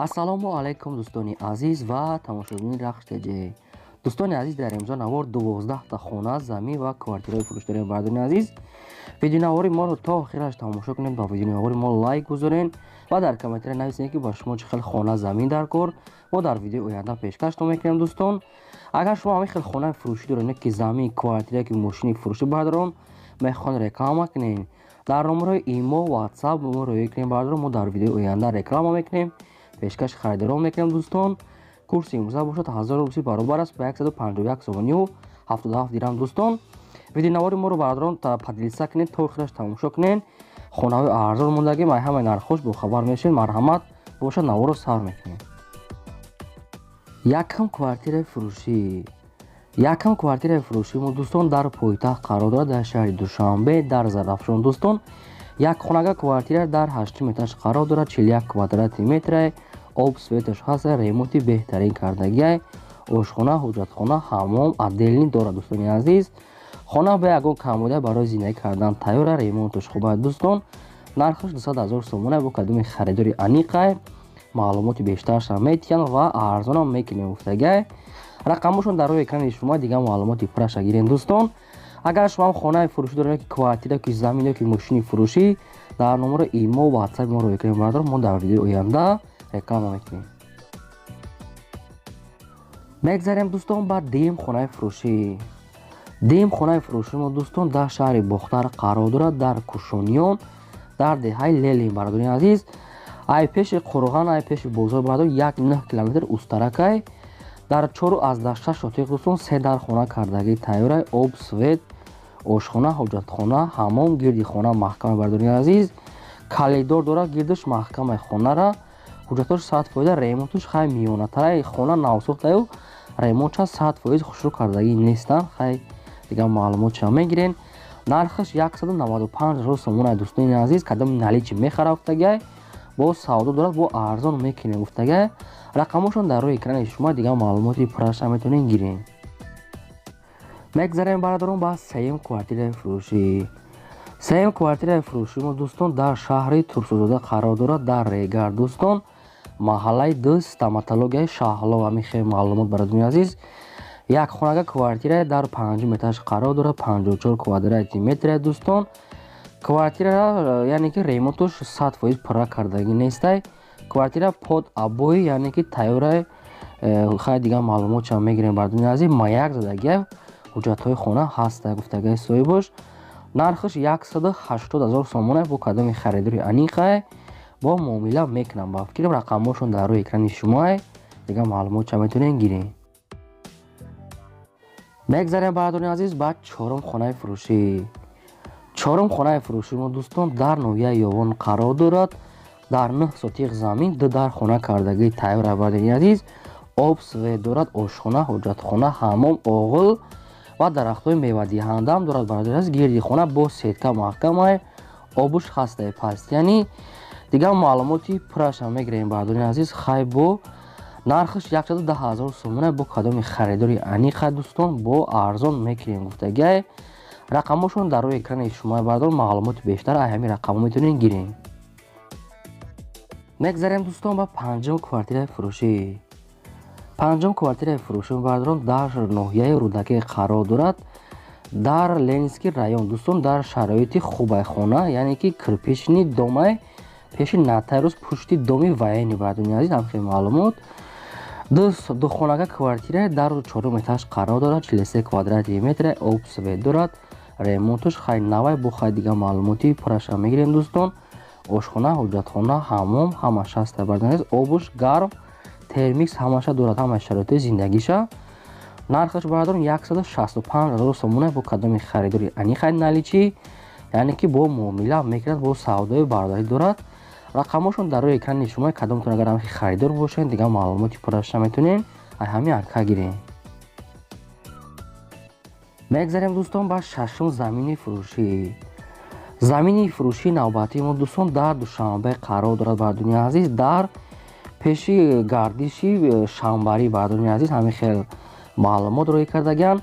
ассалому алайкум дӯстони азиз ва тамошобини RAHSH TJ. дӯстони азиз, дар имзо навор 12 та хона, замин ва квартираи фурӯш дорем. Бардони азиз, видеонавори моро то охираш тамошо кунед, ба видеонавори мо лайк гузорен ва дар комментария нависед ки ба шумо чӣ хел хона, замин дар кор. мо дар видеои оянда пешкаштон мекунем. дӯстон, агар шумо ҳамин хел хонаи фурӯшӣ доред, ки замин, квартира, ки мошини фурӯшӣ бардорон мехоҳед реклама кунед, дар номерои имо, ватсап моро ёкунем бардорон, мо дар видеои оянда реклама мекунем, пешкаш харидорон мекунем. дӯстон, курси имрӯза бошад 1000 рупӣ баробар аст ба 151 сомонию 77 дирам. дӯстон, видеонавори моро бардорон поделиса кунед, то охираш тамошо кунед. хонаҳои арзон мондаги май ҳамаи нархош бохабар мешавед. марҳамат бошад, наворо сар мекунед. Якам квартираи фурӯшӣ. Якам квартираи фурӯшӣ мо дӯстон дар пойтахт қарор дорад, дар шаҳри Душанбе, дар Зарафшон. дӯстон, як хонага квартира дар 8 этаж қарор дорад, 41 квадрати метр, об светаш ҳаст, ремонти беҳтарин кардагӣ, ошхона, ҳуҷҷатхона, ҳаммом отделни дорад. дӯстони азиз, хона ба ягон камбуда барои зиндагӣ кардан тайёра, ремонташ хуб аст. дӯстон, нархаш 200 000 сомона бо кадоми харидори аниқай, маълумоти бештаршам метиҳанд ва арзонам мекунем гуфтагӣ. рақамошон дар рӯи экрани шумо, дигар маълумоти пураша гирен. дӯстон, агар шумо хонаи фурӯшӣ доред, ки квартира, ки замин, ки мошини фурӯшӣ, дар номери имо, ватсап моро ёкунем бардор, мо дар видеои оянда реклама мекунем. мегзарем дӯстон ба дим хонаи фурӯшӣ. дим хонаи фурӯшӣ мо дӯстон дар шаҳри Бохтар қарор дорад, дар Кушониён, дар деҳаи Лелин. бардони азиз, ай пеши Қурған, ай пеши Бозори бардор 1.9 километр устаракай, дар 4 аз 6 отиқ дӯстон, 3 дар хона кардагӣ тайёрай, об, свет, ошхона, ҳуҷҷатхона, ҳаммом, гирди хона маҳкама. бардони азиз, калидор дорад, гирдаш маҳкамаи хонара, ҳуҷҷатош 100%, ремонташ хай миёнатара. хона навсохтаю ремонтша 100% хушрӯ кардагӣ нестан. хай дигар маълумотшам мегирен. нархаш 195 000 сомона. дӯстони азиз, кадоми наличи мехара гуфтагӣ, бо савдо дорад, бо арзон мекуне гуфтагӣ. рақамошон дар рӯи экрани шумо, дигар маълумоти пураша метавонед гирен. мегзарем бардорон ба сеюм квартираи фурӯшӣ. сеюм квартираи фурӯшӣ мо дӯстон дар шаҳри Турсузода қарор дорад, дар Дигар. дӯстон, маҳаллаи ду стоматологияи шаҳло. ҳамин хел маълумот бародони азиз, як хонага квартира дар 5 этаж қарор дорад, 54 квадрати метр. дӯстон, квартира яъне ки ремонтош 100% пурра кардагӣ нестай. квартира под обои, яъне ки тайёрай, хай дигар маълумотшам мегирем. бардони азиз, маяк задагӣ, ҳуҷҷатҳои хона ҳаста гуфтагӣ соҳибош. нархаш 180 000 сомона бо кадоми харидори аниқай, бо муомила мекунам. ба фикрам рақамошон дар рӯи экрани шумо, дигар маълумотшам метавонед гирен. мегзарем бардони азиз ба чорум хонаи фурӯшӣ. чорум хонаи фурӯшӣ мо дӯстон дар ноҳияи Ёвон қарор дорад, дар 9 сотиқ замин, 2 дар хона кардагӣ тайёра. бардони азиз, об, свет дорад, ошхона, ҳуҷҷатхона, ҳаммом, оғил ва дарахтҳои мевадиҳандам дорад. бардони азиз, гирди хона бо сетка маҳкамай, обуш хастаи паст. яъни дигар маълумоти пурашам мегирем. бардони азиз, хай бо нархаш 110 000 сомона бо кадоми харидори аниқа. дӯстон, бо арзон мекунем гуфтагӣ. рақамошон дар рӯи экрани шумо бардор, маълумоти бештар ай ҳамин рақамо метавонед гирем. мегзарем дӯстон ба панҷум квартираи фурӯшӣ. панҷум квартираи фурӯшӣ бардорон дар ноҳияи Рӯдаки қарор дорад, дар Ленинский район. дӯстон, дар шароити хубай хона, яъне ки кирпични домай, пеши натайрус, пушти доми военӣ. бардони азиз, ҳамхел маълумот. ду хонага квартира дар 4 этаж қарор дорад, 43 квадрати метр, об, свет дорад, ремонташ хай навай, бо хай дигар маълумоти пураша мегирем. дӯстон, ошхона, ҳуҷҷатхона, ҳаммом ҳамаш ҳаста. бардони азиз, обуш гарм, термикс ҳамаша дорад, ҳамаи шароити зиндагиша. нархаш бардорон 165 000 сомона бо кадоми харидори аниқай наличи, яъне ки бо муомила мекунад, бо савдои бародарӣ дорад. рақамошон дар рӯи экрани шумо, кадомтон агар ҳамхи харидор бошед, дигар маълумоти пураша метавонед ай ҳамин анка гирен. мегзарем дӯстон ба шашум замини фурӯшӣ. замини фурӯшии навбатии мо дӯстон дар Душанбе қарор дорад. бардони азиз, дар пеши гардиши шамбарӣ. бардони азиз, ҳамин хел маълумот рӯй кардагиан.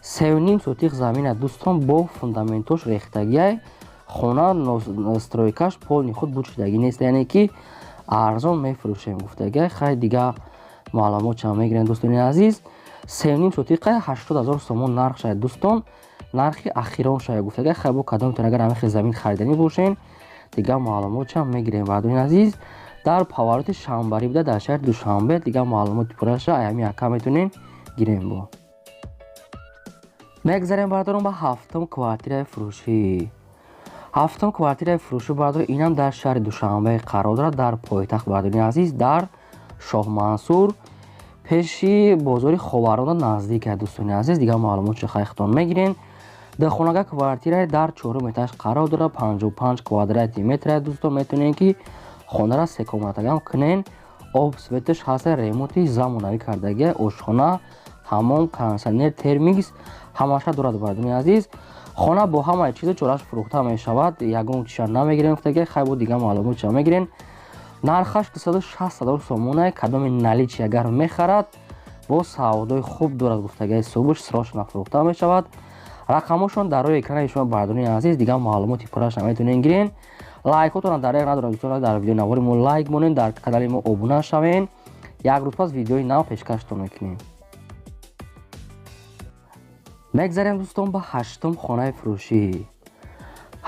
3.5 сотиқ замина дӯстон, бо фундаментош рехтагиай, хона стройкаш полни худ буд шудагӣ нест, яъне ки арзон мефурӯшем гуфтага хай дигар маълумот чам мегирем дӯстони азиз. 3.5 сотиқа 80,000 сомон нарх шаид дӯстон, нархи ахирон шаид гуфтага хай бо кадомтон агар ҳамихи замин харидани бошен дигар маълумот чам мегирем бардони азиз. дар повороти шамбарӣ буда дар шаҳри Душанбе дигар маълумоти пурраша аями ака метонен гирем бо. мегзарем бардорум ба ҳафтум квартираи фурӯшӣ. ҳафтум квартираи фурӯшӣ бардор инам дар шаҳри Душанбе қарор дорад, дар пойтахт бардони азиз, дар Шоҳмансур пеши бозори Ховарона наздик аст дӯстони азиз. дигар маълумоти хайхтон мегирен. дахонага квартираи дар 4 этаж қарор дорад, 55 квадрати метр дӯстон метонен ки хонара секомнатагам кунен. об светш ҳаста, ремонти замонавӣ кардага, ошхона, ҳамом, кондитсионер, термикс ҳамаша дорад бардони азиз. хона бо ҳамаи чизу чораш фурӯхта мешавад, ягон чиша намегирем гуфтага хай бо дигар маълумоти мегирен. нархаш 260,000 сомон, кадоми наличи агар мехарад бо савдои хуб дорад гуфтага субуш срочно фурӯхта мешавад. рақамошон дар рӯи экрани шумо бардони азиз, дигар маълумоти пурраша метонен гирен. лайкотон дар надорад дӯстон, дар видеонавори мо лайк монен, дар канали мо обуна шавен. як рӯз пас видеои нав пешкаштон мекунем. мегзарем дӯстон ба ҳаштум хонаи фурӯшӣ.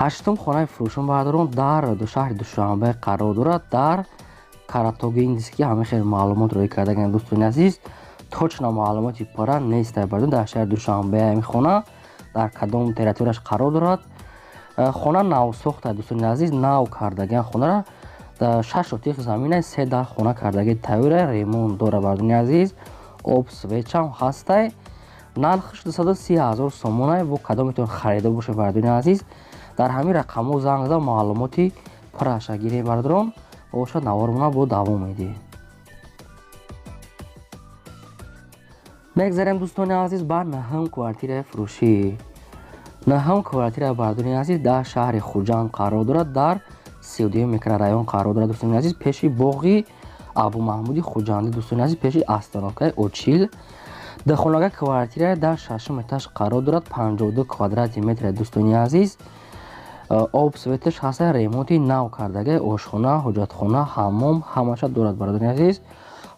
ҳаштум хонаи фурӯшон бардорон дар шаҳри Душанбе қарор дорад, дар Каратогиндиски ҳамихел маълумот рӯй кардаган дӯстони азиз. точно маълумоти пурра нест бардон дар шаҳри Душанбе ҳами хона дар кадом территорияш қарор дорад. хона навсохта дӯстони азиз, нав кардаган хонара 6 сотиқ замина 3 дар хона кардаги тавира ремонт дора бардони азиз. об свечам ҳастай. нархш 230,000 сомон бо кадометон харида боша бардони азиз. дар ҳамин рақамо занг зада маълумоти пурраша гирем бардорон боша навормона бо давом медиҳем. мегзарем дӯстони азиз ба наҳум квартираи фурӯшӣ. наҳум квартираи бардони азиз дар шаҳри Хуҷанд қарор дорад, дар 32 микрорайон қарор дорад дӯстони азиз, пеши боғи Абу Маҳмуди Хуҷанди дӯстони азиз, пеши остановкаи Очил. дахонага квартираи дар 6 этаж қарор дорад, 52 квадрати метр дӯстони азиз. об светш ҳаста, ремонти нав кардага, ошхона, ҳоҷатхона, ҳаммом ҳамаша дорад бардони азиз.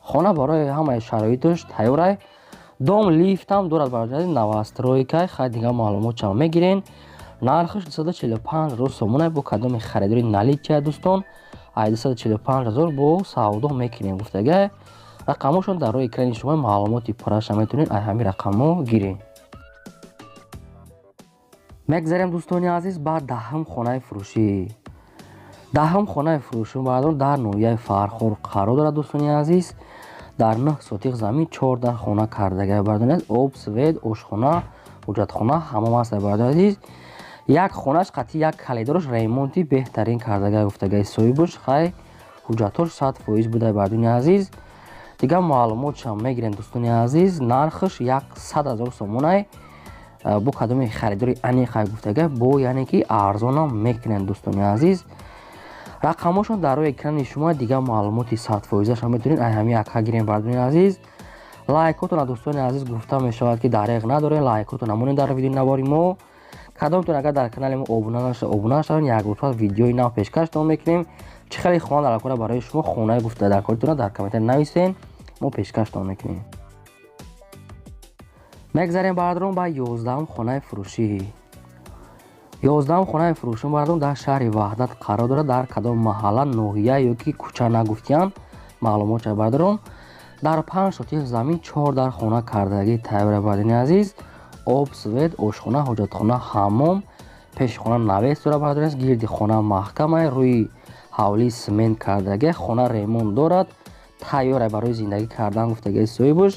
хона барои ҳамаи шароиташ тайёрай. дом лифтам дорад бардони азиз, новостройка хай дигар маълумот чам мегирен. нархш 245,000 сомон бо кадоми харидори наличия дӯстон 245,000 бо савдо мекунем гуфтага. рақамошон дар рӯи экрани шумо маълумоти пурраша метонен ҳамин рақамо гирем. мегзарем дӯстони азиз ба даҳум хонаи фурӯшӣ. даҳум хонаи фурӯшӣ бардор дар ноҳияи Фархор қарор дорад дӯстони азиз. дар 9 сотиқ замин 4 дар хона кардага бардони азиз, об свет, ошхона, ҳоҷатхона ҳамом аст бардони азиз. як хонаш қатъи як калидораш ремонти беҳтарин кардага гуфтагаи соҳибаш хай ҳуҷҷатош 100% буда бардони азиз. дигар маълумот чам мегирем дӯстони азиз. нархш 100,000 сомон бо кадоми харидори аниқай гуфтага бо яъне ки арзонам мекунен дӯстони азиз. рақамошон дар рӯи экрани шумо дигар маълумоти 100%аш метонен ҳами ака гирем бардони азиз. лайкотон дӯстони азиз гуфта мешавад ки дареғ надорен, лайкотон намонен дар видеонавори мо. кадомтон агар дар канали мо обуна шавен, як рӯз пас видеои нав пешкаштон мекунем. чӣ хеле хона даркора барои шумо хонаи гуфта даркоритона дар комментар нависен, мо пешкаштон мекунем. мегзарем бардорум ба 11ум хонаи фурӯшӣ. 11ум хонаи фурӯшӣ бардорум дар шаҳри Ваҳдат қарор дорад, дар кадом маҳалла, ноҳия ёки кӯча нагуфтиям маълумота бардорум. дар 5 сотиқ замин 4 дар хона кардаги тайёра бардони азиз. об свет, ошхона, ҳоҷатхона, ҳаммом, пеши хона навес дора бардони азиз. гирди хона маҳкамай, рӯи ҳавлӣ симент кардага, хона ремонт дорад, тайёра барои зиндагӣ кардан гуфтагаи соҳибаш.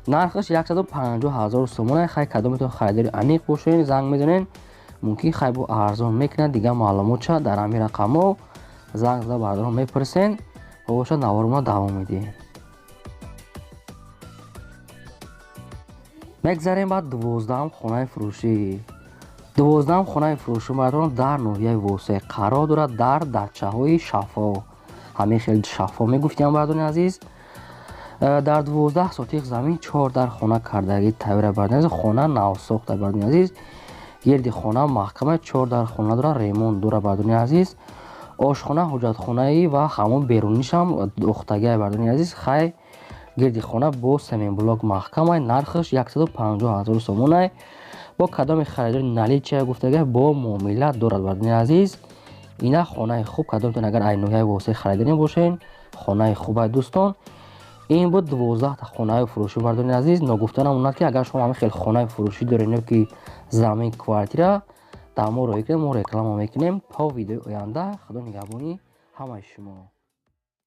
нархш 150,000 сомон хай кадометон харидори аниқ бошен, занг мезанен, мумкин хай бо арзон мекунад. дигар маълумотша дар ҳамин рақамо занг зада бардорон мепурсен, боша наворума давом медиҳем. мегзарем ба 12ум хонаи фурӯшӣ. 12ум хонаи фурӯшӣ бардорон дар ноҳияи Восеъ қарор дорад, дар дачаҳои шаффо. ҳамин хел шаффо мегуфтиям бардони азиз. дар 12 сотиқ замин 4 дар хона кардаги тайёра бардони азиз. хона навсохта бардони азиз. гирди хона маҳкама 4 дар хона дора ремонт дора бардони азиз. ошхона, ҳуҷҷатхонаи ва ҳамон берунишам духтагиай бардони азиз. Хай гирди хона бо семинблок маҳкамай, нархш 150 000 сомонай. бо кадоми харидори наличия гуфтагиай бо муомила дорад бардони азиз. ина хонаи хуб, кадомтон агар ай ноҳияи восеи харидорӣ бошен, хонаи хубай дӯстон. ин буд 12 та хонаи фурӯшӣ бардони азиз. Ногуфтанам монад ки агар шумо ҳамин хел хонаи фурӯшӣ дорен ё ки замин, квартира, дар мо роҳӣ кунед, мо реклама мекунем. То видеои оянда, худо нигаҳбони ҳамаи шумо.